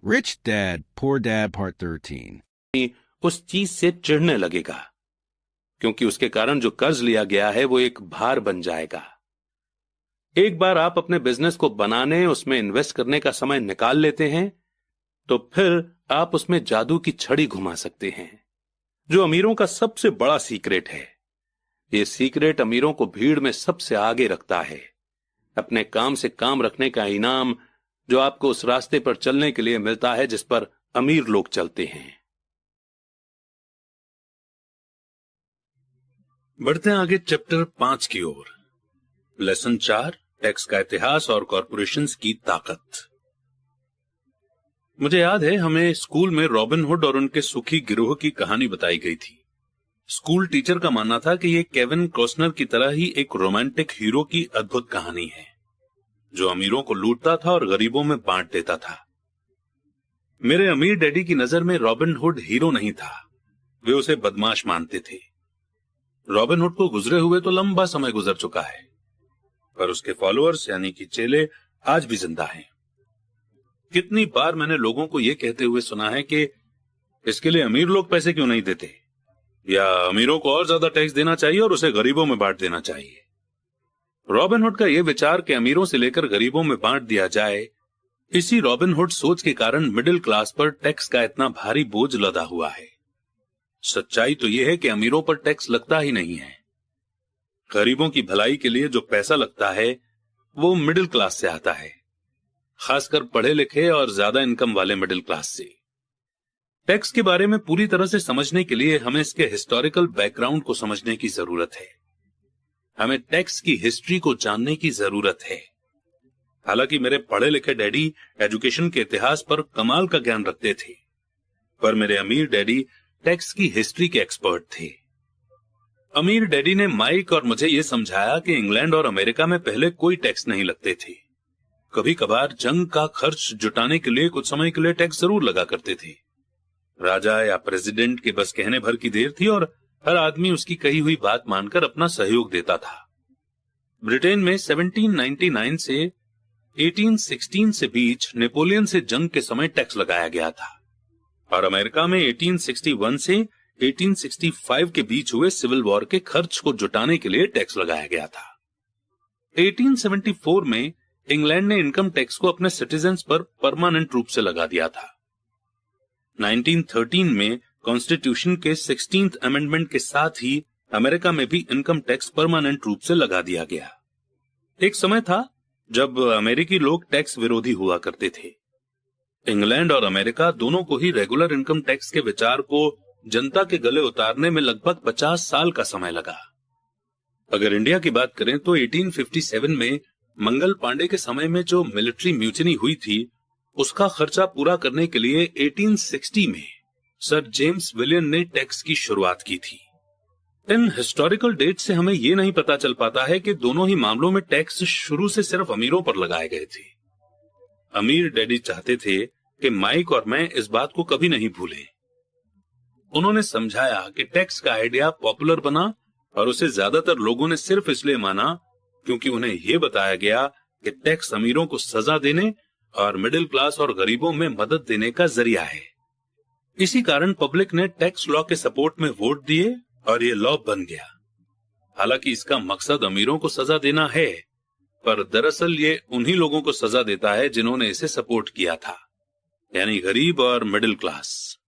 Rich Dad, Poor Dad Part 13. उस चीज से चिढ़ने लगेगा, क्योंकि उसके कारण जो कर्ज लिया गया है वो एक भार बन जाएगा। एक बार आप अपने बिजनेस को बनाने, उसमें इन्वेस्ट करने का समय निकाल लेते हैं, तो फिर आप उसमें जादू की छड़ी घुमा सकते हैं, जो अमीरों का सबसे बड़ा सीक्रेट है। ये सीक्रेट अमीरों को भीड़ में सबसे आगे रखता है। अपने काम से काम रखने का इनाम जो आपको उस रास्ते पर चलने के लिए मिलता है जिस पर अमीर लोग चलते हैं। बढ़ते हैं आगे चैप्टर 5 की ओर। लेसन 4, टैक्स का इतिहास और कॉरपोरेशंस की ताकत। मुझे याद है हमें स्कूल में रॉबिन हुड और उनके सुखी गिरोह की कहानी बताई गई थी। स्कूल टीचर का मानना था कि ये केविन कॉस्टनर की तरह ही एक रोमांटिक हीरो की अद्भुत कहानी है, जो अमीरों को लूटता था और गरीबों में बांट देता था। मेरे अमीर डैडी की नजर में रॉबिन हुड हीरो नहीं था, वे उसे बदमाश मानते थे। रॉबिन हुड को गुजरे हुए तो लंबा समय गुजर चुका है, पर उसके फॉलोअर्स यानी कि चेले आज भी जिंदा हैं। कितनी बार मैंने लोगों को यह कहते हुए सुना है कि इसके लिए अमीर लोग पैसे क्यों नहीं देते, या अमीरों को और ज्यादा टैक्स देना चाहिए और उसे गरीबों में बांट देना चाहिए। रॉबिन हुड का यह विचार कि अमीरों से लेकर गरीबों में बांट दिया जाए, इसी रॉबिन हुड सोच के कारण मिडिल क्लास पर टैक्स का इतना भारी बोझ लदा हुआ है। सच्चाई तो यह है कि अमीरों पर टैक्स लगता ही नहीं है। गरीबों की भलाई के लिए जो पैसा लगता है वो मिडिल क्लास से आता है, खासकर पढ़े लिखे और ज्यादा इनकम वाले मिडिल क्लास से। टैक्स के बारे में पूरी तरह से समझने के लिए हमें इसके हिस्टोरिकल बैकग्राउंड को समझने की जरूरत है। हमें टैक्स की हिस्ट्री को जानने की जरूरत है। हालांकि मेरे पढ़े लिखे डैडी एजुकेशन के इतिहास पर कमाल का ज्ञान रखते थे, पर मेरे अमीर डैडी टैक्स की हिस्ट्री के एक्सपर्ट थे। अमीर डैडी ने माइक और मुझे यह समझाया कि इंग्लैंड और अमेरिका में पहले कोई टैक्स नहीं लगते थे। कभी कभार जंग का खर्च जुटाने के लिए कुछ समय के लिए टैक्स जरूर लगा करते थे। राजा या प्रेसिडेंट के बस कहने भर की देर थी और हर आदमी उसकी कही हुई बात मानकर अपना सहयोग देता था। ब्रिटेन में 1799 से 1816 से बीच नेपोलियन से जंग के समय टैक्स लगाया गया था, और अमेरिका में 1861 से 1865 के बीच हुए सिविल वॉर के खर्च को जुटाने के लिए टैक्स लगाया गया था। 1874 में इंग्लैंड ने इनकम टैक्स को अपने सिटीजन्स पर परमानेंट रूप से लगा दिया था। 1913 में कॉन्स्टिट्यूशन के 16th अमेंडमेंट के साथ ही अमेरिका में भी इनकम टैक्स परमानेंट रूप से लगा दिया गया। एक समय था जब अमेरिकी लोग टैक्स विरोधी हुआ करते थे। इंग्लैंड और अमेरिका दोनों को ही रेगुलर इनकम टैक्स के विचार को जनता के गले उतारने में लगभग 50 साल का समय लगा। अगर इंडिया की बात करें तो 1857 में मंगल पांडे के समय में जो मिलिट्री म्यूटिनी हुई थी, उसका खर्चा पूरा करने के लिए 1860 में सर जेम्स विलियम ने टैक्स की शुरुआत की थी। इन हिस्टोरिकल डेट से हमें यह नहीं पता चल पाता है कि दोनों ही मामलों में टैक्स शुरू से सिर्फ अमीरों पर लगाए गए थे। अमीर डैडी चाहते थे कि माइक और मैं इस बात को कभी नहीं भूलें। उन्होंने समझाया कि टैक्स का आइडिया पॉपुलर बना और उसे ज्यादातर लोगों ने सिर्फ इसलिए माना क्योंकि उन्हें यह बताया गया कि टैक्स अमीरों को सजा देने और मिडिल क्लास और गरीबों में मदद देने का जरिया है। इसी कारण पब्लिक ने टैक्स लॉ के सपोर्ट में वोट दिए और ये लॉ बन गया। हालांकि इसका मकसद अमीरों को सजा देना है, पर दरअसल ये उन्हीं लोगों को सजा देता है जिन्होंने इसे सपोर्ट किया था, यानी गरीब और मिडिल क्लास।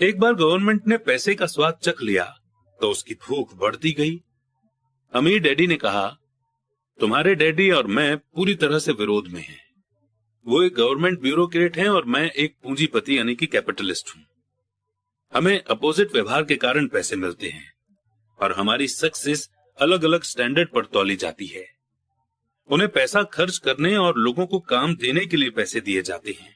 एक बार गवर्नमेंट ने पैसे का स्वाद चख लिया तो उसकी भूख बढ़ती गई। अमीर डैडी ने कहा, तुम्हारे डैडी और मैं पूरी तरह से विरोध में हैं। वो एक गवर्नमेंट ब्यूरोक्रेट हैं और मैं एक पूंजीपति यानी कि कैपिटलिस्ट हूं। हमें अपोजिट व्यवहार के कारण पैसे मिलते हैं और हमारी सक्सेस अलग अलग स्टैंडर्ड पर तौली जाती है। उन्हें पैसा खर्च करने और लोगों को काम देने के लिए पैसे दिए जाते हैं।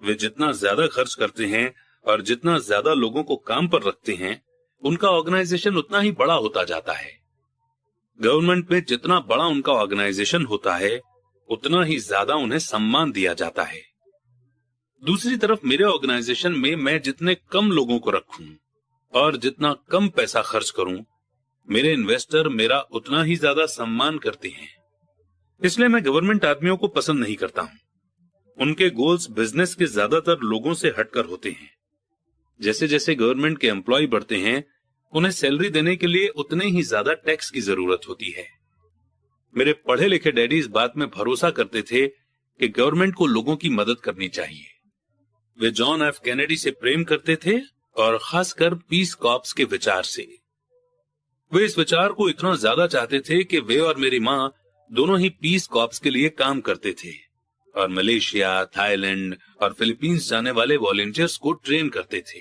वे जितना ज्यादा खर्च करते हैं और जितना ज्यादा लोगों को काम पर रखते हैं, उनका ऑर्गेनाइजेशन उतना ही बड़ा होता जाता है। गवर्नमेंट में जितना बड़ा उनका ऑर्गेनाइजेशन होता है, उतना ही ज्यादा उन्हें सम्मान दिया जाता है। दूसरी तरफ मेरे ऑर्गेनाइजेशन में मैं जितने कम लोगों को रखूं और जितना कम पैसा खर्च करूं, मेरे इन्वेस्टर मेरा उतना ही ज्यादा सम्मान करते हैं। इसलिए मैं गवर्नमेंट आदमियों को पसंद नहीं करता हूं। उनके गोल्स बिजनेस के ज्यादातर लोगों से हटकर होते हैं। जैसे जैसे गवर्नमेंट के एम्प्लॉय बढ़ते हैं, उन्हें सैलरी देने के लिए उतने ही ज्यादा टैक्स की जरूरत होती है। मेरे पढ़े लिखे डैडी इस बात में भरोसा करते थे कि गवर्नमेंट को लोगों की मदद करनी चाहिए। वे जॉन एफ कैनेडी से प्रेम करते थे और खासकर पीस कॉर्प्स के विचार से। वे इस विचार को इतना ज्यादा चाहते थे कि वे और मेरी मां दोनों ही पीस कॉर्प्स के लिए काम करते थे और मलेशिया, थाईलैंड और फिलीपींस जाने वाले वॉलंटियर्स को ट्रेन करते थे।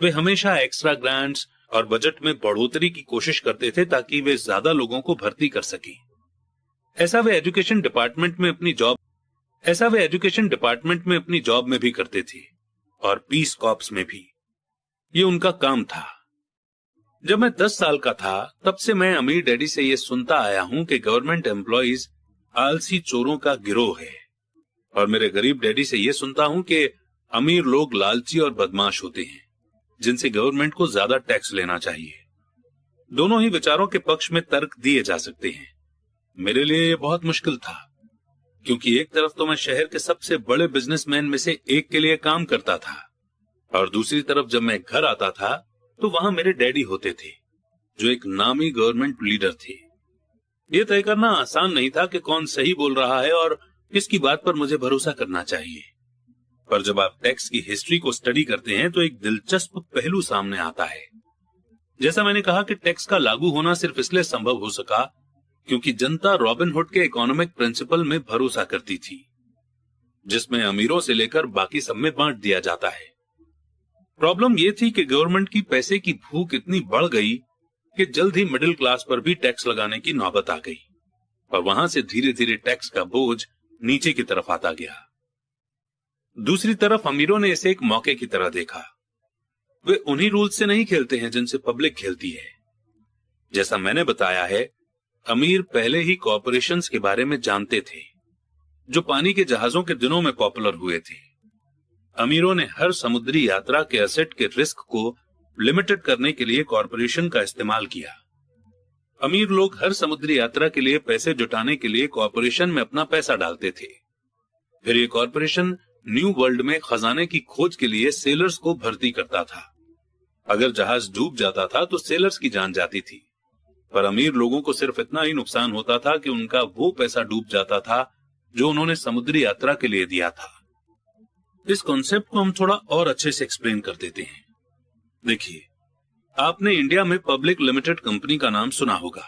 वे हमेशा एक्स्ट्रा ग्रांट्स और बजट में बढ़ोतरी की कोशिश करते थे ताकि वे ज्यादा लोगों को भर्ती कर सकें। ऐसा वे एजुकेशन डिपार्टमेंट में अपनी जॉब में भी करते थे और पीस कॉर्प्स में भी। ये उनका काम था। जब मैं 10 साल का था, तब से मैं अमीर डैडी से ये सुनता आया हूं कि गवर्नमेंट एम्प्लॉइज आलसी चोरों का गिरोह है, और मेरे गरीब डैडी से ये सुनता हूं कि अमीर लोग लालची और बदमाश होते हैं जिनसे गवर्नमेंट को ज्यादा टैक्स लेना चाहिए। दोनों ही विचारों के पक्ष में तर्क दिए जा सकते हैं। मेरे लिए ये बहुत मुश्किल था, क्योंकि एक तरफ तो मैं शहर के सबसे बड़े बिजनेसमैन में से एक के लिए काम करता था, और दूसरी तरफ जब मैं घर आता था तो वहां मेरे डैडी होते थे जो एक नामी गवर्नमेंट लीडर थे। यह तय करना आसान नहीं था कि कौन सही बोल रहा है और किसकी बात पर मुझे भरोसा करना चाहिए। पर जब आप टैक्स की हिस्ट्री को स्टडी करते हैं तो एक दिलचस्प पहलू सामने आता है। जैसा मैंने कहा कि टैक्स का लागू होना सिर्फ इसलिए संभव हो सका क्योंकि जनता रॉबिनहुड के इकोनॉमिक प्रिंसिपल में भरोसा करती थी, जिसमें अमीरों से लेकर बाकी सब में बांट दिया जाता है। प्रॉब्लम यह थी कि गवर्नमेंट की पैसे की भूख इतनी बढ़ गई कि जल्द ही मिडिल क्लास पर भी टैक्स लगाने की नौबत आ गई, और वहां से धीरे धीरे टैक्स का बोझ नीचे की तरफ आता गया। दूसरी तरफ अमीरों ने इसे एक मौके की तरह देखा। वे उन्हीं रूल्स से नहीं खेलते हैं जिनसे पब्लिक खेलती है। जैसा मैंने बताया है, अमीर पहले ही कॉर्पोरेशंस के बारे में जानते थे जो पानी के जहाजों के दिनों में पॉपुलर हुए थे। अमीरों ने हर समुद्री यात्रा के एसेट के रिस्क को लिमिटेड करने के लिए कॉर्पोरेशन का इस्तेमाल किया। अमीर लोग हर समुद्री यात्रा के लिए पैसे जुटाने के लिए कॉर्पोरेशन में अपना पैसा डालते थे। फिर ये कॉर्पोरेशन न्यू वर्ल्ड में खजाने की खोज के लिए सेलर्स को भर्ती करता था। अगर जहाज डूब जाता था तो सेलर्स की जान जाती थी, पर अमीर लोगों को सिर्फ इतना ही नुकसान होता था कि उनका वो पैसा डूब जाता था जो उन्होंने समुद्री यात्रा के लिए दिया था। इस कॉन्सेप्ट को हम थोड़ा और अच्छे से एक्सप्लेन कर देते हैं। देखिए, आपने इंडिया में पब्लिक लिमिटेड कंपनी का नाम सुना होगा।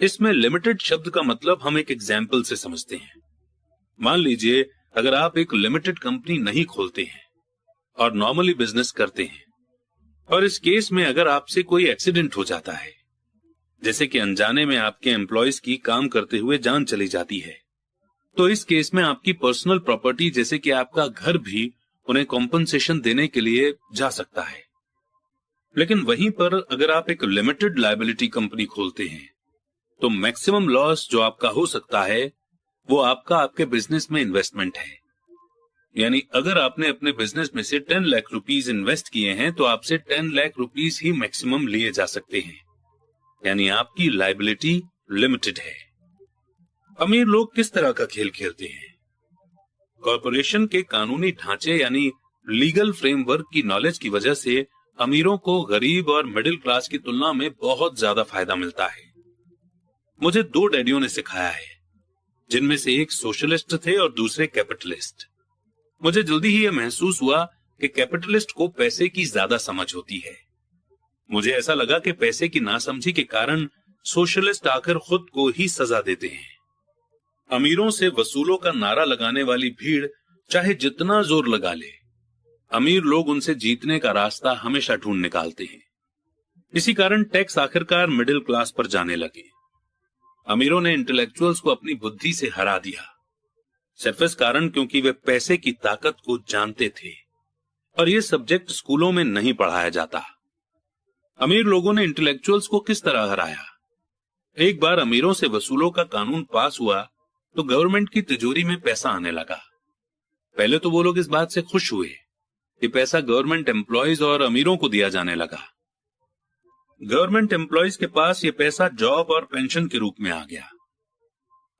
इसमें लिमिटेड शब्द का मतलब हम एक एग्जाम्पल से समझते हैं। मान लीजिए अगर आप एक लिमिटेड कंपनी नहीं खोलते हैं और नॉर्मली बिजनेस करते हैं, और इस केस में अगर आपसे कोई एक्सीडेंट हो जाता है, जैसे कि अनजाने में आपके एम्प्लॉयज की काम करते हुए जान चली जाती है, तो इस केस में आपकी पर्सनल प्रॉपर्टी जैसे कि आपका घर भी उन्हें कॉम्पनसेशन देने के लिए जा सकता है। लेकिन वहीं पर अगर आप एक लिमिटेड लायबिलिटी कंपनी खोलते हैं तो मैक्सिमम लॉस जो आपका हो सकता है वो आपके बिजनेस में इन्वेस्टमेंट है। यानी अगर आपने अपने बिजनेस में से 10 लाख रुपीस इन्वेस्ट किए हैं तो आपसे 10 लाख रुपीस ही मैक्सिमम लिए जा सकते हैं। यानी आपकी लायबिलिटी लिमिटेड है। अमीर लोग किस तरह का खेल खेलते हैं? कॉर्पोरेशन के कानूनी ढांचे यानी लीगल फ्रेमवर्क की नॉलेज की वजह से अमीरों को गरीब और मिडिल क्लास की तुलना में बहुत ज्यादा फायदा मिलता है। मुझे 2 डैडियों ने सिखाया है, जिनमें से एक सोशलिस्ट थे और दूसरे कैपिटलिस्ट। मुझे जल्दी ही यह महसूस हुआ कि कैपिटलिस्ट को पैसे की ज्यादा समझ होती है। मुझे ऐसा लगा कि पैसे की नासमझी के कारण सोशलिस्ट आकर खुद को ही सजा देते हैं। अमीरों से वसूलों का नारा लगाने वाली भीड़ चाहे जितना जोर लगा ले, अमीर लोग उनसे जीतने का रास्ता हमेशा ढूंढ निकालते हैं। इसी कारण टैक्स आखिरकार मिडिल क्लास पर जाने लगे। अमीरों ने इंटेलेक्चुअल्स को अपनी बुद्धि से हरा दिया, सिर्फ इस कारण क्योंकि वे पैसे की ताकत को जानते थे और यह सब्जेक्ट स्कूलों में नहीं पढ़ाया जाता। अमीर लोगों ने इंटेलेक्चुअल्स को किस तरह हराया? एक बार अमीरों से वसूलों का कानून पास हुआ तो गवर्नमेंट की तिजोरी में पैसा आने लगा। पहले तो वो लोग इस बात से खुश हुए कि पैसा गवर्नमेंट एम्प्लॉयज और अमीरों को दिया जाने लगा। गवर्नमेंट एम्प्लॉयज के पास ये पैसा जॉब और पेंशन के रूप में आ गया।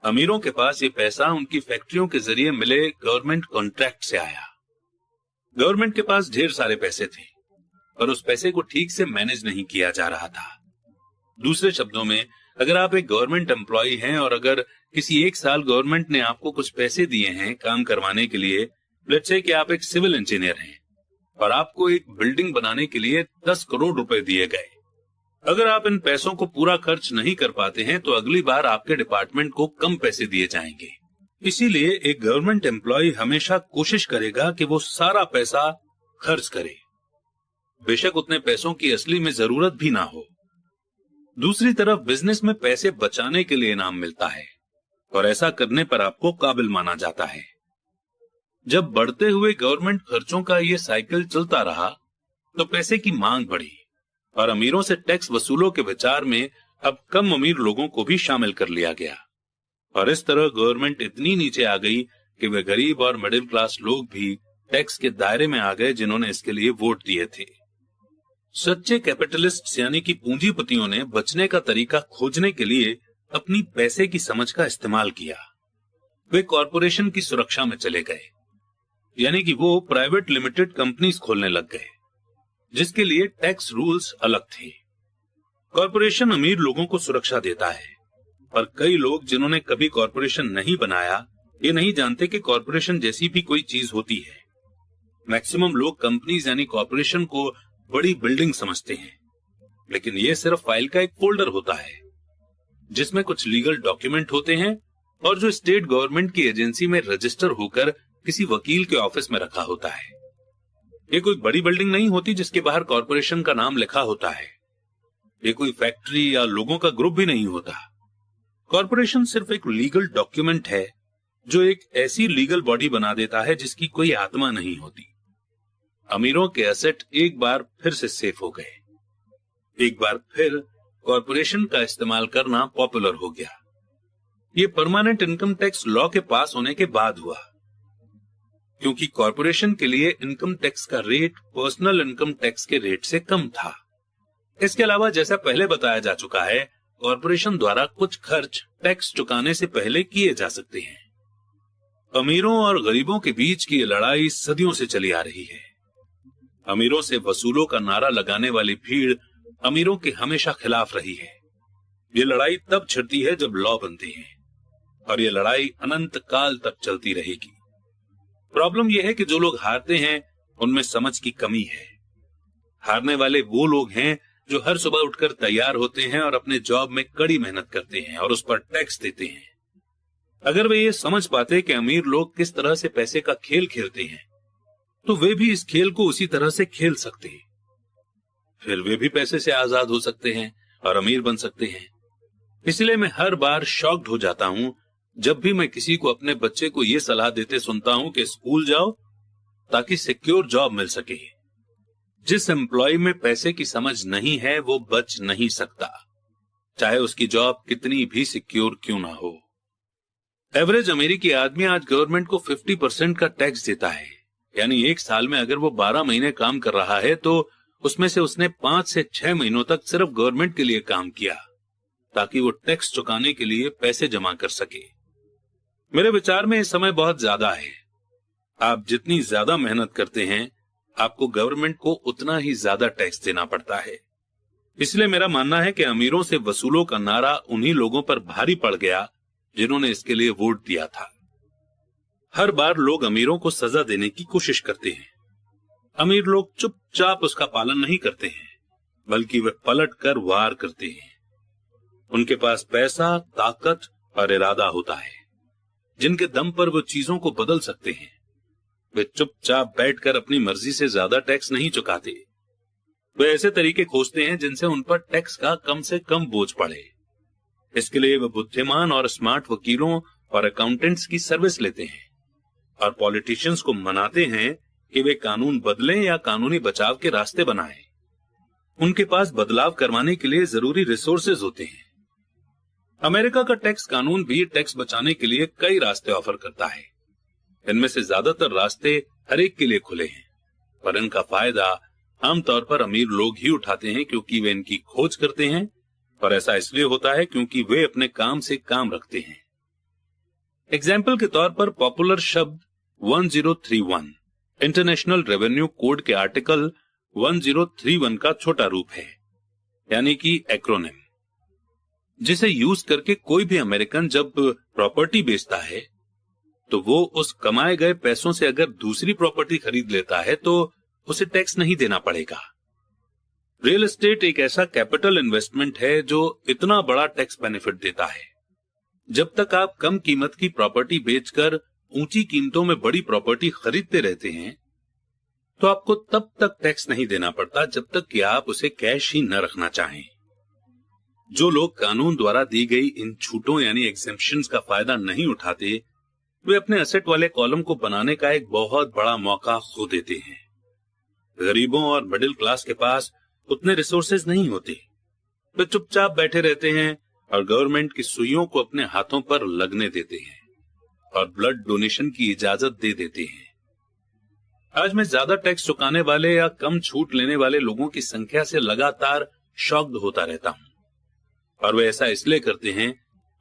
अमीरों के पास ये पैसा उनकी फैक्ट्रियों के जरिए मिले गवर्नमेंट कॉन्ट्रैक्ट से आया। गवर्नमेंट के पास ढेर सारे पैसे थे, पर उस पैसे को ठीक से मैनेज नहीं किया जा रहा था। दूसरे शब्दों में, अगर आप एक गवर्नमेंट एम्प्लॉय हैं और अगर किसी एक साल गवर्नमेंट ने आपको कुछ पैसे दिए हैं काम करवाने के लिए, लेट्स से कि आप एक सिविल इंजीनियर हैं और आपको एक बिल्डिंग बनाने के लिए 10 करोड़ रुपए दिए गए। अगर आप इन पैसों को पूरा खर्च नहीं कर पाते हैं तो अगली बार आपके डिपार्टमेंट को कम पैसे दिए जाएंगे। इसीलिए एक गवर्नमेंट एम्प्लॉय हमेशा कोशिश करेगा कि वो सारा पैसा खर्च करे, बेशक उतने पैसों की असली में जरूरत भी ना हो। दूसरी तरफ बिजनेस में पैसे बचाने के लिए इनाम मिलता है और ऐसा करने पर आपको काबिल माना जाता है। जब बढ़ते हुए गवर्नमेंट खर्चों का ये साइकिल चलता रहा तो पैसे की मांग बढ़ी और अमीरों से टैक्स वसूलों के विचार में अब कम अमीर लोगों को भी शामिल कर लिया गया और इस तरह गवर्नमेंट इतनी नीचे आ गई कि वे गरीब और मिडिल क्लास लोग भी टैक्स के दायरे में आ गए जिन्होंने इसके लिए वोट दिए थे। सच्चे कैपिटलिस्ट यानी कि पूंजीपतियों ने बचने का तरीका खोजने के लिए अपनी पैसे की समझ का इस्तेमाल किया। वे कॉरपोरेशन की सुरक्षा में चले गए, यानी कि वो प्राइवेट लिमिटेड कंपनीज खोलने लग गए जिसके लिए टैक्स रूल्स अलग थे। कॉरपोरेशन अमीर लोगों को सुरक्षा देता है, पर कई लोग जिन्होंने कभी कॉरपोरेशन नहीं बनाया ये नहीं जानते कि कॉरपोरेशन जैसी भी कोई चीज होती है। मैक्सिमम लोग कंपनीज यानी कॉरपोरेशन को बड़ी बिल्डिंग समझते हैं, लेकिन ये सिर्फ फाइल का एक फोल्डर होता है जिसमें कुछ लीगल डॉक्यूमेंट होते हैं और जो स्टेट गवर्नमेंट की एजेंसी में रजिस्टर होकर किसी वकील के ऑफिस में रखा होता है। ये कोई बड़ी बिल्डिंग नहीं होती जिसके बाहर कॉरपोरेशन का नाम लिखा होता है। ये कोई फैक्ट्री या लोगों का ग्रुप भी नहीं होता। कॉरपोरेशन सिर्फ एक लीगल डॉक्यूमेंट है जो एक ऐसी लीगल बॉडी बना देता है जिसकी कोई आत्मा नहीं होती। अमीरों के एसेट एक बार फिर से सेफ हो गए। एक बार फिर कॉरपोरेशन का इस्तेमाल करना पॉपुलर हो गया। ये परमानेंट इनकम टैक्स लॉ के पास होने के बाद हुआ, क्योंकि कॉरपोरेशन के लिए इनकम टैक्स का रेट पर्सनल इनकम टैक्स के रेट से कम था। इसके अलावा जैसा पहले बताया जा चुका है, कॉरपोरेशन द्वारा कुछ खर्च टैक्स चुकाने से पहले किए जा सकते हैं। अमीरों और गरीबों के बीच की ये लड़ाई सदियों से चली आ रही है। अमीरों से वसूलों का नारा लगाने वाली भीड़ अमीरों के हमेशा खिलाफ रही है। ये लड़ाई तब छिड़ती है जब लॉ बनते हैं और ये लड़ाई अनंत काल तक चलती रहेगी। प्रॉब्लम यह है कि जो लोग हारते हैं उनमें समझ की कमी है। हारने वाले वो लोग हैं जो हर सुबह उठकर तैयार होते हैं और अपने जॉब में कड़ी मेहनत करते हैं और उस पर टैक्स देते हैं। अगर वे ये समझ पाते कि अमीर लोग किस तरह से पैसे का खेल खेलते हैं तो वे भी इस खेल को उसी तरह से खेल सकते हैं। फिर वे भी पैसे से आजाद हो सकते हैं और अमीर बन सकते हैं। इसलिए मैं हर बार शॉक्ड हो जाता हूं जब भी मैं किसी को अपने बच्चे को यह सलाह देते सुनता हूं कि स्कूल जाओ ताकि सिक्योर जॉब मिल सके। जिस एम्प्लॉय में पैसे की समझ नहीं है वो बच नहीं सकता, चाहे उसकी जॉब कितनी भी सिक्योर क्यों ना हो। एवरेज अमेरिकी आदमी आज गवर्नमेंट को 50% का टैक्स देता है, यानी एक साल में अगर वो 12 महीने काम कर रहा है तो उसमें से उसने 5 से 6 महीनों तक सिर्फ गवर्नमेंट के लिए काम किया ताकि वो टैक्स चुकाने के लिए पैसे जमा कर सके। मेरे विचार में इस समय बहुत ज्यादा है। आप जितनी ज्यादा मेहनत करते हैं आपको गवर्नमेंट को उतना ही ज्यादा टैक्स देना पड़ता है। इसलिए मेरा मानना है कि अमीरों से वसूलों का नारा उन्हीं लोगों पर भारी पड़ गया जिन्होंने इसके लिए वोट दिया था। हर बार लोग अमीरों को सजा देने की कोशिश करते हैं। अमीर लोग चुपचाप उसका पालन नहीं करते हैं, बल्कि वे पलट कर वार करते हैं। उनके पास पैसा, ताकत और इरादा होता है जिनके दम पर वो चीजों को बदल सकते हैं। वे चुपचाप बैठकर अपनी मर्जी से ज्यादा टैक्स नहीं चुकाते। वे ऐसे तरीके खोजते हैं जिनसे उन पर टैक्स का कम से कम बोझ पड़े। इसके लिए वे बुद्धिमान और स्मार्ट वकीलों और अकाउंटेंट्स की सर्विस लेते हैं और पॉलिटिशियंस को मनाते हैं कि वे कानून बदलें या कानूनी बचाव के रास्ते बनाएं। उनके पास बदलाव करवाने के लिए जरूरी रिसोर्सेज होते हैं। अमेरिका का टैक्स कानून भी टैक्स बचाने के लिए कई रास्ते ऑफर करता है। इनमें से ज्यादातर रास्ते हर एक के लिए खुले हैं, पर इनका फायदा आमतौर पर अमीर लोग ही उठाते हैं क्योंकि वे इनकी खोज करते हैं, और ऐसा इसलिए होता है क्योंकि वे अपने काम से काम रखते हैं। एग्जाम्पल के तौर पर पॉपुलर शब्द 1031 इंटरनेशनल रेवेन्यू कोड के आर्टिकल 1031 का छोटा रूप है, यानी कि एक्रोनिम, जिसे यूज करके कोई भी अमेरिकन जब प्रॉपर्टी बेचता है तो वो उस कमाए गए पैसों से अगर दूसरी प्रॉपर्टी खरीद लेता है तो उसे टैक्स नहीं देना पड़ेगा। रियल एस्टेट एक ऐसा कैपिटल इन्वेस्टमेंट है जो इतना बड़ा टैक्स बेनिफिट देता है। जब तक आप कम कीमत की प्रॉपर्टी बेचकर ऊंची कीमतों में बड़ी प्रॉपर्टी खरीदते रहते हैं तो आपको तब तक टैक्स नहीं देना पड़ता जब तक कि आप उसे कैश ही न रखना चाहें। जो लोग कानून द्वारा दी गई इन छूटों यानी एग्जेम्पशंस का फायदा नहीं उठाते, वे अपने एसेट वाले कॉलम को बनाने का एक बहुत बड़ा मौका खो देते हैं। गरीबों और मिडिल क्लास के पास उतने रिसोर्सेज नहीं होते, वे चुपचाप बैठे रहते हैं और गवर्नमेंट की सुइयों को अपने हाथों पर लगने देते हैं और ब्लड डोनेशन की इजाजत दे देते हैं। आज मैं ज्यादा टैक्स चुकाने वाले या कम छूट लेने वाले लोगों की संख्या से लगातार शॉक्ड होता रहता हूं, और वे ऐसा इसलिए करते हैं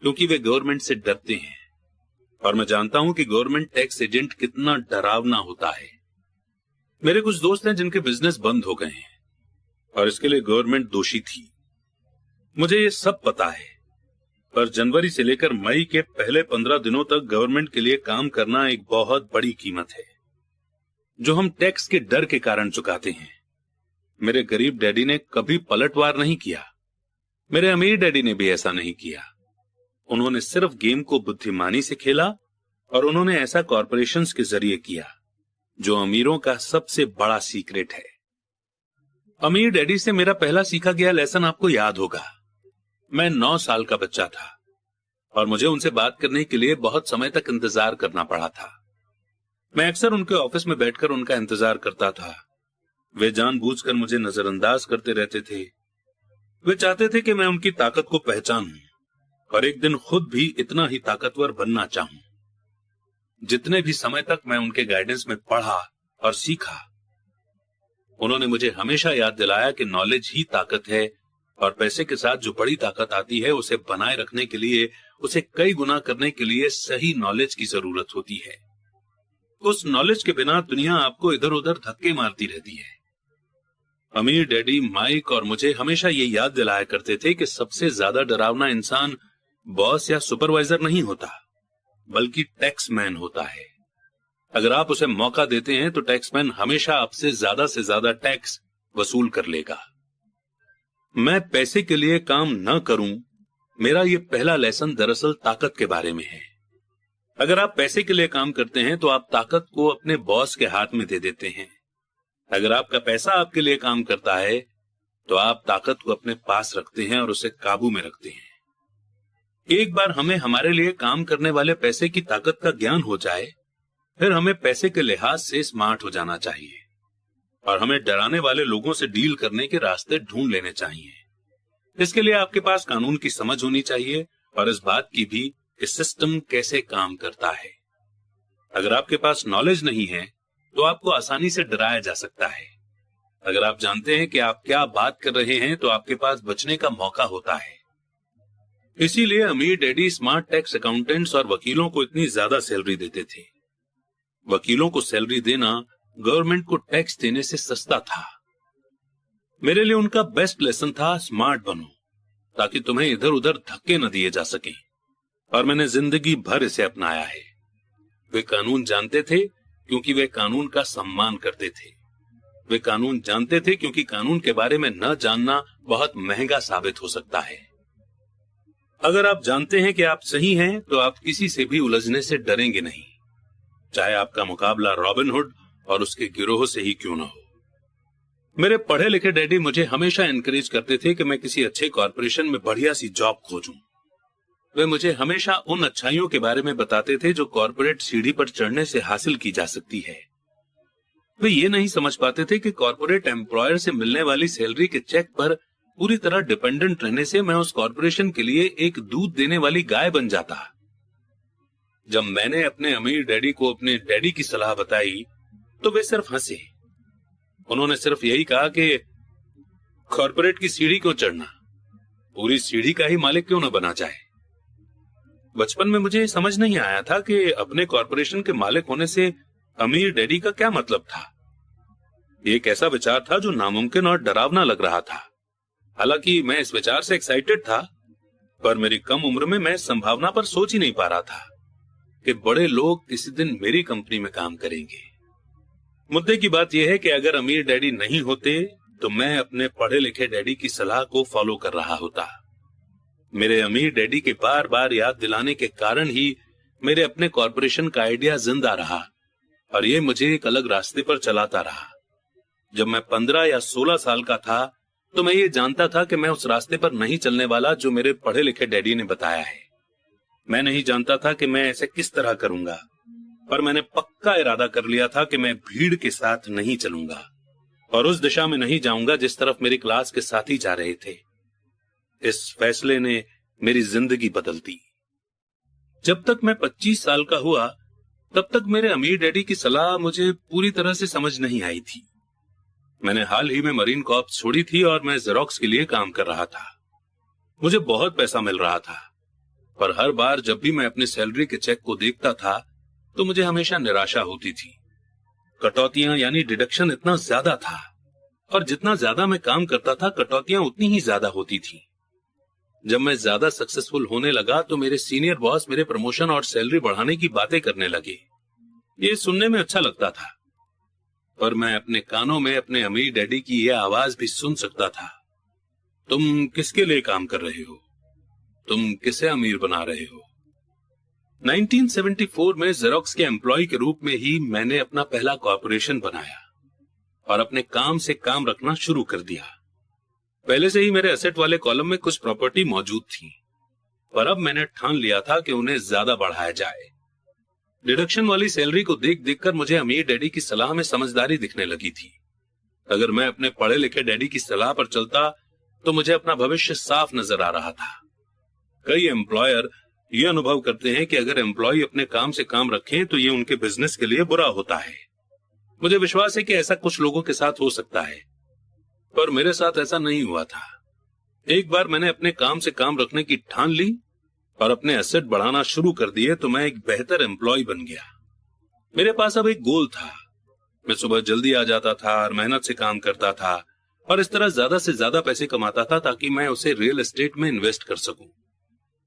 क्योंकि वे गवर्नमेंट से डरते हैं। और मैं जानता हूं कि गवर्नमेंट टैक्स एजेंट कितना डरावना होता है। मेरे कुछ दोस्त हैं जिनके बिजनेस बंद हो गए हैं और इसके लिए गवर्नमेंट दोषी थी, मुझे ये सब पता है। पर जनवरी से लेकर मई के पहले 15 दिनों तक गवर्नमेंट के लिए काम करना एक बहुत बड़ी कीमत है जो हम टैक्स के डर के कारण चुकाते हैं। मेरे गरीब डैडी ने कभी पलटवार नहीं किया, मेरे अमीर डैडी ने भी ऐसा नहीं किया। उन्होंने सिर्फ गेम को बुद्धिमानी से खेला और उन्होंने ऐसा कॉरपोरेशंस के जरिए किया जो अमीरों का सबसे बड़ा सीक्रेट है। अमीर डैडी से मेरा पहला सीखा गया लेसन आपको याद होगा। मैं 9 साल का बच्चा था और मुझे उनसे बात करने के लिए बहुत समय तक इंतजार करना पड़ा था। मैं अक्सर उनके ऑफिस में बैठकर उनका इंतजार करता था। वे जानबूझकर मुझे नजरअंदाज करते रहते थे। वे चाहते थे कि मैं उनकी ताकत को पहचानूं और एक दिन खुद भी इतना ही ताकतवर बनना चाहूं। जितने भी समय तक मैं उनके गाइडेंस में पढ़ा और सीखा, उन्होंने मुझे हमेशा याद दिलाया कि नॉलेज ही ताकत है और पैसे के साथ जो बड़ी ताकत आती है उसे बनाए रखने के लिए, उसे कई गुना करने के लिए सही नॉलेज की जरूरत होती है। उस नॉलेज के बिना दुनिया आपको इधर उधर धक्के मारती रहती है। अमीर डैडी, माइक और मुझे हमेशा ये याद दिलाया करते थे कि सबसे ज्यादा डरावना इंसान बॉस या सुपरवाइजर नहीं होता, बल्कि टैक्समैन होता है। अगर आप उसे मौका देते हैं तो टैक्समैन हमेशा आपसे से ज्यादा टैक्स वसूल कर लेगा। मैं पैसे के लिए काम न करूं, मेरा ये पहला लेसन दरअसल ताकत के बारे में है। अगर आप पैसे के लिए काम करते हैं तो आप ताकत को अपने बॉस के हाथ में दे देते हैं। अगर आपका पैसा आपके लिए काम करता है तो आप ताकत को अपने पास रखते हैं और उसे काबू में रखते हैं। एक बार हमें हमारे लिए काम करने वाले पैसे की ताकत का ज्ञान हो जाए, फिर हमें पैसे के लिहाज से स्मार्ट हो जाना चाहिए और हमें डराने वाले लोगों से डील करने के रास्ते ढूंढ लेने चाहिए। इसके लिए आपके पास कानून की समझ होनी चाहिए और इस बात की भी कि सिस्टम कैसे काम करता है। अगर आपके पास नॉलेज नहीं है तो आपको आसानी से डराया जा सकता है। अगर आप जानते हैं कि आप क्या बात कर रहे हैं तो आपके पास बचने का मौका होता है। इसीलिए अमीर डैडी स्मार्ट टैक्स अकाउंटेंट्स और वकीलों को इतनी ज्यादा सैलरी देते थे। वकीलों को सैलरी देना गवर्नमेंट को टैक्स देने से सस्ता था। मेरे लिए उनका बेस्ट लेसन था स्मार्ट बनो, ताकि तुम्हें इधर उधर धक्के न दिए जा सकें, और मैंने जिंदगी भर इसे अपनाया है। वे कानून जानते थे क्योंकि वे कानून का सम्मान करते थे। वे कानून जानते थे क्योंकि कानून के बारे में न जानना बहुत महंगा साबित हो सकता है। अगर आप जानते हैं कि आप सही हैं तो आप किसी से भी उलझने से डरेंगे नहीं, चाहे आपका मुकाबला रॉबिनहुड और उसके गिरोह से ही क्यों न हो। मेरे पढ़े लिखे डैडी मुझे हमेशा एनकरेज करते थे कि मैं किसी अच्छे कॉर्पोरेशन में बढ़िया सी जॉब खोजूं। वे मुझे हमेशा उन अच्छाइयों के बारे में बताते थे जो कॉर्पोरेट सीढ़ी पर चढ़ने से हासिल की जा सकती है। वे ये नहीं समझ पाते थे कि कॉर्पोरेट एम्प्लॉयर से मिलने वाली सैलरी के चेक पर पूरी तरह डिपेंडेंट रहने से मैं उस कॉर्पोरेशन के लिए एक दूध देने वाली गाय बन जाता। जब मैंने अपने अमीर डैडी को अपने डैडी की सलाह बताई तो वे सिर्फ हंसे। उन्होंने सिर्फ यही कहा कि कॉर्पोरेट की सीढ़ी क्यों चढ़ना, पूरी सीढ़ी का ही मालिक क्यों न बना जाए। बचपन में मुझे समझ नहीं आया था कि अपने कॉर्पोरेशन के मालिक होने से अमीर डैडी का क्या मतलब था। ये एक ऐसा विचार था जो नामुमकिन और डरावना लग रहा था। हालांकि मैं इस विचार से एक्साइटेड था, पर मेरी कम उम्र में मैं इस संभावना पर सोच ही नहीं पा रहा था कि बड़े लोग किसी दिन मेरी कंपनी में काम करेंगे। मुद्दे की बात यह है कि अगर अमीर डैडी नहीं होते तो मैं अपने पढ़े लिखे डैडी की सलाह को फॉलो कर रहा होता। मेरे अमीर डैडी के बार बार याद दिलाने के कारण ही मेरे अपने कॉर्पोरेशन का आइडिया जिंदा रहा और ये मुझे एक अलग रास्ते पर चलाता रहा। जब मैं 15 या 16 साल का था तो मैं ये जानता था कि मैं उस रास्ते पर नहीं चलने वाला जो मेरे पढ़े लिखे डैडी ने बताया है। मैं नहीं जानता था कि मैं ऐसे किस तरह करूंगा, पर मैंने पक्का इरादा कर लिया था कि मैं भीड़ के साथ नहीं चलूंगा और उस दिशा में नहीं जाऊंगा जिस तरफ मेरी क्लास के साथी जा रहे थे। इस फैसले ने मेरी जिंदगी बदल दी। जब तक मैं 25 साल का हुआ तब तक मेरे अमीर डैडी की सलाह मुझे पूरी तरह से समझ नहीं आई थी। मैंने हाल ही में मरीन कॉर्प्स छोड़ी थी और मैं जेरोक्स के लिए काम कर रहा था। मुझे बहुत पैसा मिल रहा था, पर हर बार जब भी मैं अपने सैलरी के चेक को देखता था तो मुझे हमेशा निराशा होती थी। कटौतियां यानी डिडक्शन इतना ज्यादा था और जितना ज्यादा मैं काम करता था कटौतियां उतनी ही ज्यादा होती थी। जब मैं ज्यादा सक्सेसफुल होने लगा तो मेरे सीनियर बॉस मेरे प्रमोशन और सैलरी बढ़ाने की बातें करने लगे। ये सुनने में अच्छा लगता था, पर मैं अपने कानों में अपने अमीर डैडी की यह आवाज भी सुन सकता था। तुम किसके लिए काम कर रहे हो? तुम किसे अमीर बना रहे हो? 1974 में जेरोक्स के एम्प्लॉय के रूप में ही मैंने अपना पहला कॉर्पोरेशन बनाया और अपने काम से काम रखना शुरू कर दिया। पहले से ही मेरे एसेट वाले कॉलम में कुछ प्रॉपर्टी मौजूद थी, पर अब मैंने ठान लिया था कि उन्हें ज्यादा बढ़ाया जाए। डिडक्शन वाली सैलरी को देख देखकर मुझे अमीर डैडी की सलाह में समझदारी दिखने लगी थी। अगर मैं अपने पढ़े लिखे डैडी की सलाह पर चलता तो मुझे अपना भविष्य साफ नजर आ रहा था। कई एम्प्लॉयर ये अनुभव करते हैं कि अगर एम्प्लॉय अपने काम से काम रखें तो ये उनके बिजनेस के लिए बुरा होता है। मुझे विश्वास है कि ऐसा कुछ लोगों के साथ हो सकता है, पर मेरे साथ ऐसा नहीं हुआ था। एक बार मैंने अपने काम से काम रखने की ठान ली और अपने एसेट बढ़ाना शुरू कर दिए तो मैं एक बेहतर एम्प्लॉय बन गया। मेरे पास अब एक गोल था। मैं सुबह जल्दी आ जाता था और मेहनत से काम करता था और इस तरह ज्यादा से ज्यादा पैसे कमाता था ताकि मैं उसे रियल एस्टेट में इन्वेस्ट कर सकूं।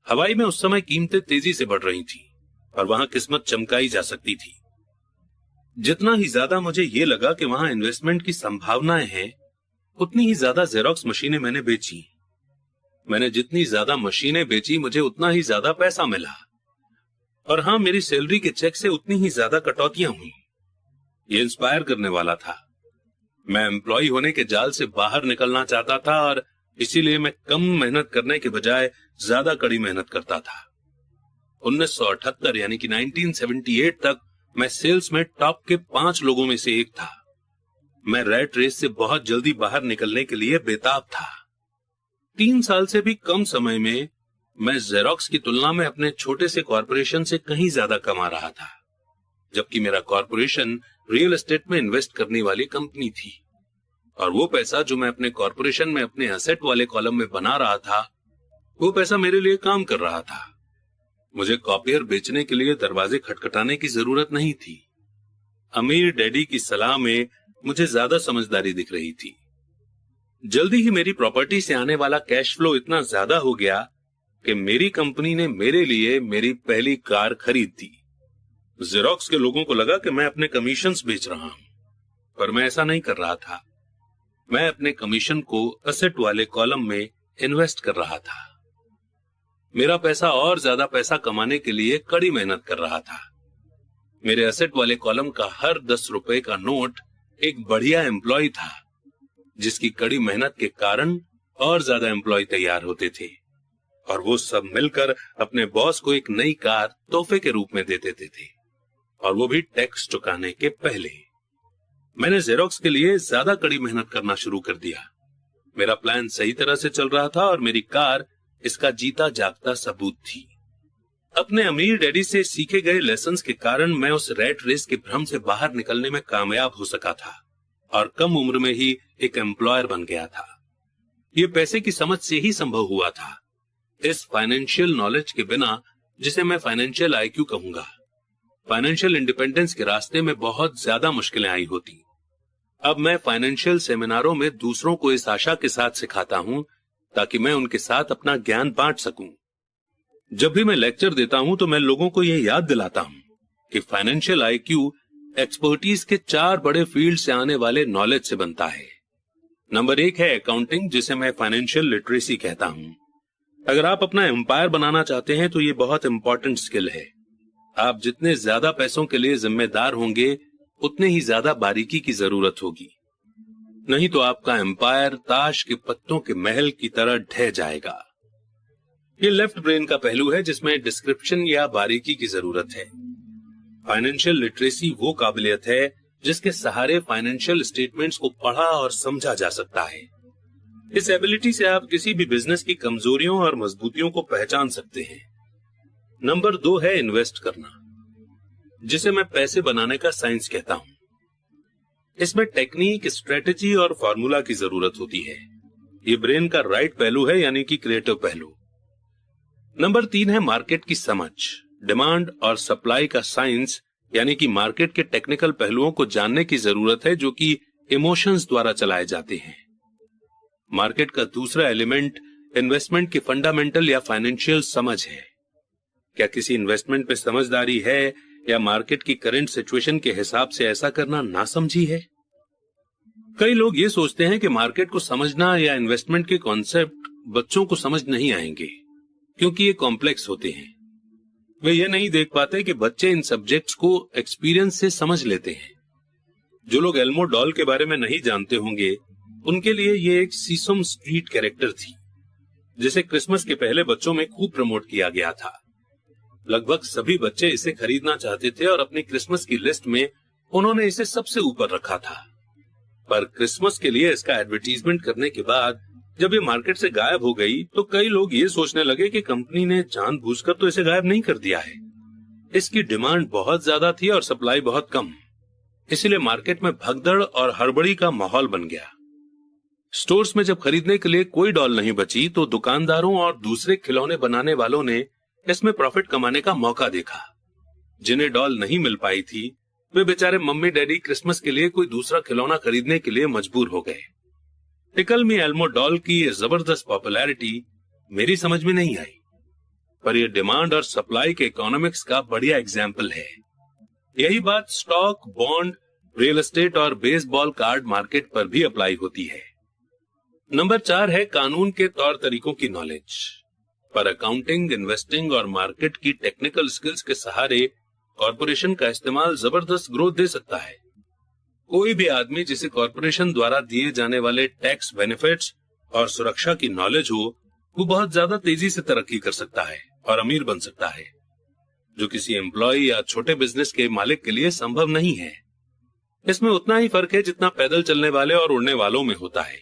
हवाई में उस समय कीमतें तेजी से बढ़ रही थी और वहां किस्मत चमकाई जा सकती थी। जितना ही ज्यादा मुझे ये लगा कि वहां इन्वेस्टमेंट की संभावनाएं हैं, उतनी ही ज्यादा जेरोक्स मशीनें मैंने बेची। मैंने जितनी ज्यादा मशीनें बेची मुझे उतना ही ज्यादा पैसा मिला और हाँ, मेरी सैलरी के चेक से उतनी ही ज्यादा कटौतियां हुई। ये इंस्पायर करने वाला था। मैं एम्प्लॉय होने के जाल से बाहर निकलना चाहता था और इसीलिए मैं कम मेहनत करने के बजाय ज्यादा कड़ी मेहनत करता था। 1978 यानी कि 1978 तक मैं सेल्स में टॉप के 5 लोगों में से एक था। मैं रैट रेस से बहुत जल्दी बाहर निकलने के लिए बेताब था। 3 साल से भी कम समय में मैं जेरोक्स की तुलना में अपने छोटे से कॉर्पोरेशन से कहीं ज्यादा कमा रहा था, जबकि मेरा कॉर्पोरेशन रियल एस्टेट में इन्वेस्ट करने वाली कंपनी थी और वो पैसा जो मैं अपने कॉर्पोरेशन में अपने एसेट वाले कॉलम में बना रहा था, वो पैसा मेरे लिए काम कर रहा था। मुझे कॉपियर बेचने के लिए दरवाजे खटखटाने की जरूरत नहीं थी। अमीर डैडी की सलाह में मुझे ज्यादा समझदारी दिख रही थी। जल्दी ही मेरी प्रॉपर्टी से आने वाला कैश फ्लो इतना ज्यादा हो गया कि मेरी कंपनी ने मेरे लिए मेरी पहली कार खरीद दी। जेरोक्स के लोगों को लगा कि मैं अपने कमीशंस बेच रहा हूं, पर मैं ऐसा नहीं कर रहा था। मैं अपने कमीशन को एसेट वाले कॉलम में इन्वेस्ट कर रहा था। मेरा पैसा और ज्यादा पैसा कमाने के लिए कड़ी मेहनत कर रहा था। मेरे एसेट वाले कॉलम का हर 10 रुपए का नोट एक बढ़िया एम्प्लॉय था, जिसकी कड़ी मेहनत के कारण और ज्यादा एम्प्लॉय तैयार होते थे और वो सब मिलकर अपने बॉस को एक नई कार तोहफे के रूप में दे देते थे, और वो भी टैक्स चुकाने के पहले। मैंने जेरोक्स के लिए ज्यादा कड़ी मेहनत करना शुरू कर दिया। मेरा प्लान सही तरह से चल रहा था और मेरी कार इसका जीता जागता सबूत थी। अपने अमीर डैडी से सीखे गए लेसन्स के कारण मैं उस रैट रेस के भ्रम से बाहर निकलने में कामयाब हो सका था और कम उम्र में ही एक एम्प्लॉयर बन गया था। ये पैसे की समझ से ही संभव हुआ था। इस फाइनेंशियल नॉलेज के बिना जिसे मैं फाइनेंशियल आईक्यू कहूंगा। फाइनेंशियल इंडिपेंडेंस के रास्ते में बहुत ज्यादा मुश्किलें आई होती। अब मैं फाइनेंशियल सेमिनारों में दूसरों को इस आशा के साथ सिखाता हूं ताकि मैं उनके साथ अपना ज्ञान बांट सकूं। जब भी मैं लेक्चर देता हूं तो मैं लोगों को यह याद दिलाता हूं कि फाइनेंशियल आईक्यू एक्सपर्टीज के 4 बड़े फील्ड से आने वाले नॉलेज से बनता है। नंबर 1 है अकाउंटिंग, जिसे मैं फाइनेंशियल लिटरेसी कहता हूं। अगर आप अपना एम्पायर बनाना चाहते हैं तो ये बहुत इंपॉर्टेंट स्किल है। आप जितने ज्यादा पैसों के लिए जिम्मेदार होंगे उतने ही ज्यादा बारीकी की जरूरत होगी, नहीं तो आपका एम्पायर ताश के पत्तों के महल की तरह ढह जाएगा। ये लेफ्ट ब्रेन का पहलू है जिसमें डिस्क्रिप्शन या बारीकी की जरूरत है। फाइनेंशियल लिटरेसी वो काबिलियत है जिसके सहारे फाइनेंशियल स्टेटमेंट्स को पढ़ा और समझा जा सकता है। इस एबिलिटी से आप किसी भी बिजनेस की कमजोरियों और मजबूतियों को पहचान सकते हैं। नंबर 2 है इन्वेस्ट करना, जिसे मैं पैसे बनाने का साइंस कहता हूं। इसमें टेक्निक, स्ट्रेटेजी और फॉर्मूला की जरूरत होती है। ये ब्रेन का राइट पहलू है, यानी कि क्रिएटिव पहलू। नंबर 3 है मार्केट की समझ, डिमांड और सप्लाई का साइंस, यानी कि मार्केट के टेक्निकल पहलुओं को जानने की जरूरत है जो कि इमोशंस द्वारा चलाए जाते हैं। मार्केट का दूसरा एलिमेंट इन्वेस्टमेंट की फंडामेंटल या फाइनेंशियल समझ है। क्या किसी इन्वेस्टमेंट पे समझदारी है या मार्केट की करंट सिचुएशन के हिसाब से ऐसा करना नासमझी है? कई लोग ये सोचते हैं कि मार्केट को समझना या इन्वेस्टमेंट के कॉन्सेप्ट बच्चों को समझ नहीं आएंगे क्योंकि ये कॉम्प्लेक्स होते हैं। वे ये नहीं देख पाते कि बच्चे इन सब्जेक्ट्स को एक्सपीरियंस से समझ लेते हैं। जो लोग एल्मो डॉल के बारे में नहीं जानते होंगे उनके लिए ये एक सीसम स्ट्रीट कैरेक्टर थी, जिसे क्रिसमस के पहले बच्चों में खूब प्रमोट किया गया था। लगभग सभी बच्चे इसे खरीदना चाहते थे और अपनी क्रिसमस की लिस्ट में उन्होंने इसे सबसे ऊपर रखा था। पर क्रिसमस के लिए इसका एडवर्टीजमेंट करने के बाद जब ये मार्केट से गायब हो गई तो कई लोग ये सोचने लगे कि कंपनी ने जानबूझकर तो इसे गायब नहीं कर दिया है। इसकी डिमांड बहुत ज्यादा थी और सप्लाई बहुत कम, इसलिए मार्केट में भगदड़ और हड़बड़ी का माहौल बन गया। स्टोर्स में जब खरीदने के लिए कोई डॉल नहीं बची तो दुकानदारों और दूसरे खिलौने बनाने वालों ने इसमें प्रॉफिट कमाने का मौका देखा। जिन्हें डॉल नहीं मिल पाई थी वे बेचारे मम्मी डैडी क्रिसमस के लिए कोई दूसरा खिलौना खरीदने के लिए मजबूर हो गए। टिकल मी एल्मो डॉल की ये जबरदस्त पॉपुलैरिटी मेरी समझ में नहीं आई, पर यह डिमांड और सप्लाई के इकोनॉमिक्स का बढ़िया एग्जाम्पल है। यही बात स्टॉक, बॉन्ड, रियल एस्टेट और बेसबॉल कार्ड मार्केट पर भी अप्लाई होती है। नंबर 4 है कानून के तौर तरीकों की नॉलेज। पर अकाउंटिंग, इन्वेस्टिंग और मार्केट की टेक्निकल स्किल्स के सहारे कॉर्पोरेशन का इस्तेमाल जबरदस्त ग्रोथ दे सकता है। कोई भी आदमी जिसे कॉर्पोरेशन द्वारा दिए जाने वाले टैक्स बेनिफिट्स और सुरक्षा की नॉलेज हो वो बहुत ज्यादा तेजी से तरक्की कर सकता है और अमीर बन सकता है, जो किसी एम्प्लॉय या छोटे बिजनेस के मालिक के लिए संभव नहीं है। इसमें उतना ही फर्क है जितना पैदल चलने वाले और उड़ने वालों में होता है।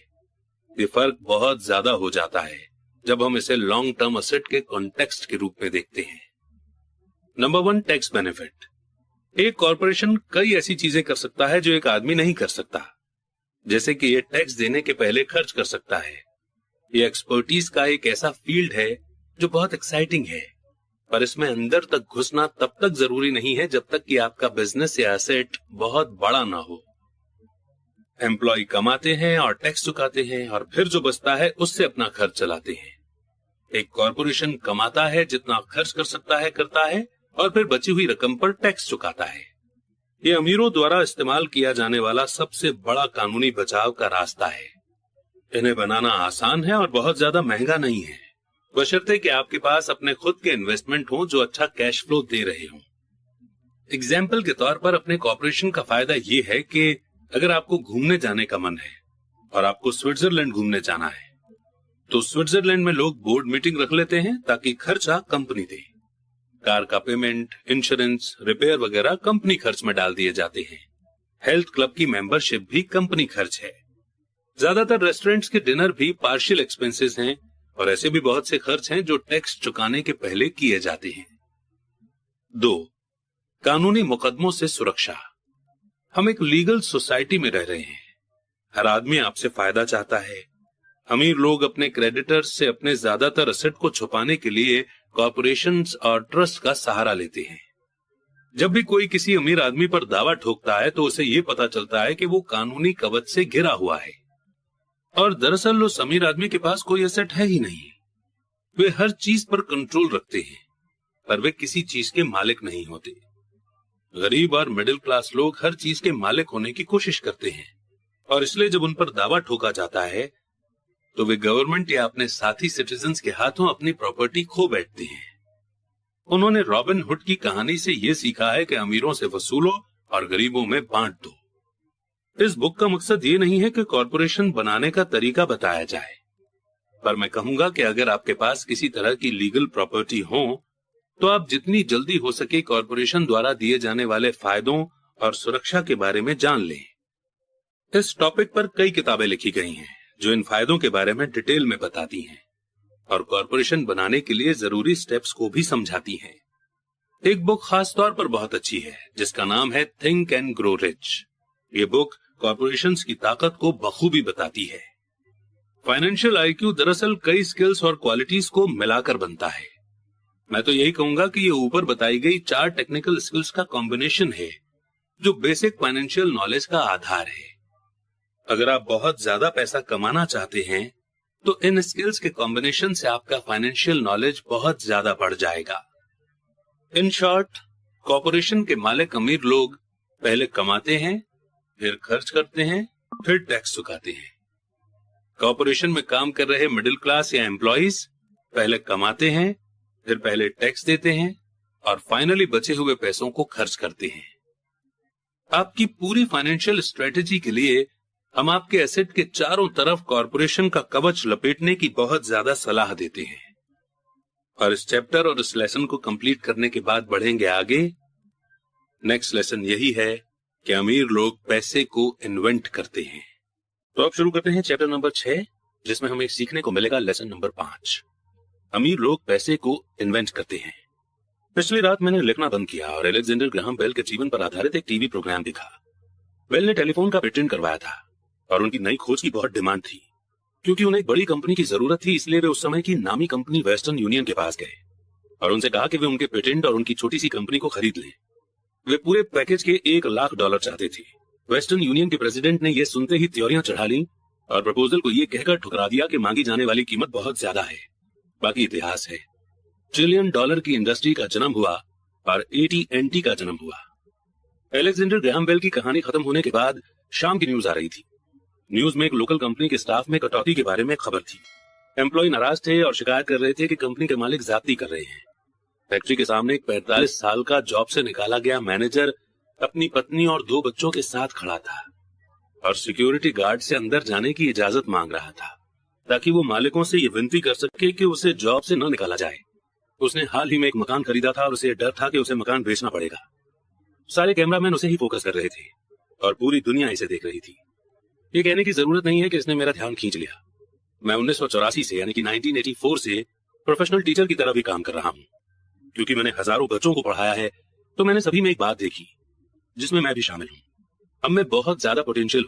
ये फर्क बहुत ज्यादा हो जाता है जब हम इसे लॉन्ग टर्म असेट के कॉन्टेक्स्ट के रूप में देखते हैं। Number 1, tax benefit. एक कॉर्पोरेशन कई ऐसी चीजें कर सकता है जो एक आदमी नहीं कर सकता, जैसे कि ये टैक्स देने के पहले खर्च कर सकता है। ये एक्सपर्टीज का एक ऐसा फील्ड है जो बहुत एक्साइटिंग है, पर इसमें अंदर तक घुसना तब तक जरूरी नहीं है जब तक कि आपका बिजनेस या एसेट बहुत बड़ा ना हो। एम्प्लॉय कमाते हैं और टैक्स चुकाते हैं और फिर जो बचता है उससे अपना खर्च चलाते हैं। एक कॉर्पोरेशन कमाता है, जितना खर्च कर सकता है करता है और फिर बची हुई रकम पर टैक्स चुकाता है। ये अमीरों द्वारा इस्तेमाल किया जाने वाला सबसे बड़ा कानूनी बचाव का रास्ता है। इन्हें बनाना आसान है और बहुत ज्यादा महंगा नहीं है, बशर्ते कि आपके पास अपने खुद के इन्वेस्टमेंट हो जो अच्छा कैश फ्लो दे रहे हो। एग्जाम्पल के तौर पर अपने कॉर्पोरेशन का फायदा ये है कि अगर आपको घूमने जाने का मन है और आपको स्विट्जरलैंड घूमने जाना है तो स्विट्जरलैंड में लोग बोर्ड मीटिंग रख लेते हैं ताकि खर्चा कंपनी दे। कार का पेमेंट, इंश्योरेंस, रिपेयर वगैरह कंपनी खर्च में डाल दिए जाते हैं। हेल्थ क्लब की मेंबरशिप भी कंपनी खर्च है। ज्यादातर रेस्टोरेंट्स के डिनर भी पार्शियल एक्सपेंसेस हैं और ऐसे भी बहुत से खर्च हैं जो टैक्स चुकाने के पहले किए जाते हैं। 2, कानूनी मुकदमों से सुरक्षा। हम एक लीगल सोसाइटी में रह रहे हैं। हर आदमी आपसे फायदा चाहता है। अमीर लोग अपने क्रेडिटर्स से अपने ज्यादातर असेट को छुपाने के लिए कॉर्पोरेशंस और ट्रस्ट का सहारा लेते हैं। जब भी कोई किसी अमीर आदमी पर दावा ठोकता है तो उसे ये पता चलता है कि वो कानूनी कवच से घिरा हुआ है, और दरअसल उस अमीर आदमी के पास कोई एसेट है ही नहीं। वे हर चीज पर कंट्रोल रखते हैं, पर वे किसी चीज के मालिक नहीं होते। गरीब और मिडिल क्लास लोग हर चीज के मालिक होने की कोशिश करते हैं, और इसलिए जब उन पर दावा ठोका जाता है तो वे गवर्नमेंट या अपने साथी सिटीजन्स के हाथों अपनी प्रॉपर्टी खो बैठते हैं। उन्होंने रॉबिन हुड की कहानी से यह सीखा है कि अमीरों से वसूलो और गरीबों में बांट दो। इस बुक का मकसद ये नहीं है कि कॉर्पोरेशन बनाने का तरीका बताया जाए, पर मैं कहूंगा कि अगर आपके पास किसी तरह की लीगल प्रॉपर्टी हो तो आप जितनी जल्दी हो सके कॉर्पोरेशन द्वारा दिए जाने वाले फायदों और सुरक्षा के बारे में जान लें। इस टॉपिक पर कई किताबें लिखी गई हैं जो इन फायदों के बारे में डिटेल में बताती हैं और कॉर्पोरेशन बनाने के लिए जरूरी स्टेप्स को भी समझाती हैं। एक बुक खास तौर पर बहुत अच्छी है जिसका नाम है थिंक एंड ग्रो रिच। ये बुक कॉर्पोरेशंस की ताकत को बखूबी बताती है। फाइनेंशियल आईक्यू दरअसल कई स्किल्स और क्वालिटीज को मिलाकर बनता है। मैं तो यही कहूंगा कि ये ऊपर बताई गई 4 टेक्निकल स्किल्स का कॉम्बिनेशन है जो बेसिक फाइनेंशियल नॉलेज का आधार है। अगर आप बहुत ज्यादा पैसा कमाना चाहते हैं तो इन स्किल्स के कॉम्बिनेशन से आपका फाइनेंशियल नॉलेज बहुत ज्यादा बढ़ जाएगा। इन शॉर्ट, कॉर्पोरेशन के मालिक अमीर लोग पहले कमाते हैं, फिर खर्च करते हैं, फिर टैक्स चुकाते हैं। कॉर्पोरेशन में काम कर रहे मिडिल क्लास या एम्प्लॉइज पहले कमाते हैं, फिर पहले टैक्स देते हैं और फाइनली बचे हुए पैसों को खर्च करते हैं। आपकी पूरी फाइनेंशियल स्ट्रेटेजी के लिए हम आपके एसेट के चारों तरफ कॉर्पोरेशन का कवच लपेटने की बहुत ज्यादा सलाह देते हैं। और इस चैप्टर और इस लेसन को कंप्लीट करने के बाद बढ़ेंगे आगे। नेक्स्ट लेसन यही है कि अमीर लोग पैसे को इन्वेंट करते हैं। तो अब शुरू करते हैं चैप्टर नंबर 6, जिसमें हमें सीखने को मिलेगा लेसन नंबर 5। अमीर लोग पैसे को इन्वेंट करते हैं। पिछली रात मैंने लिखना बंद किया और अलेक्जेंडर ग्राहम बेल के जीवन पर आधारित एक टीवी प्रोग्राम देखा। बेल ने टेलीफोन का पेटेंट करवाया था और उनकी नई खोज की बहुत डिमांड थी। क्योंकि उन्हें एक बड़ी कंपनी की जरूरत थी, इसलिए वे उस समय की नामी कंपनी वेस्टर्न यूनियन के पास गए और उनसे कहा कि वे उनके पेटेंट और उनकी छोटी सी कंपनी को खरीद लें। वे पूरे पैकेज के $1,00,000 चाहते थे। वेस्टर्न यूनियन के प्रेसिडेंट ने यह सुनते ही त्योरियां चढ़ा ली और प्रपोजल को यह कहकर ठुकरा दिया कि मांगी जाने वाली कीमत बहुत ज्यादा है। बाकी इतिहास है। $1 ट्रिलियन की इंडस्ट्री का जन्म हुआ और AT&T का जन्म हुआ। अलेक्जेंडर ग्राहम बेल की कहानी खत्म होने के बाद शाम की न्यूज आ रही थी। न्यूज में एक लोकल कंपनी के स्टाफ में कटौती के बारे में खबर थी। एम्प्लॉय नाराज थे और शिकायत कर रहे थे कि कंपनी के मालिक ज्यादती कर रहे हैं। फैक्ट्री के सामने एक 45 साल का जॉब से निकाला गया मैनेजर अपनी पत्नी और 2 बच्चों के साथ खड़ा था और सिक्योरिटी गार्ड से अंदर जाने की इजाजत मांग रहा था ताकि वो मालिकों से ये विनती कर सके कि उसे जॉब से न निकाला जाए। उसने हाल ही में एक मकान खरीदा था और उसे डर था कि उसे मकान बेचना पड़ेगा। सारे कैमरामैन उसे ही फोकस कर रहे थे और पूरी दुनिया इसे देख रही थी। ये कहने की जरूरत नहीं है कि इसने मेरा ध्यान खींच लिया। मैं 1984 से यानी कि 1984 से प्रोफेशनल टीचर की तरह भी काम कर रहा हूँ। क्योंकि मैंने हजारों बच्चों को पढ़ाया है तो मैंने सभी में एक बात देखी जिसमें मैं भी शामिल हूँ। अब मैं बहुत ज्यादा पोटेंशियल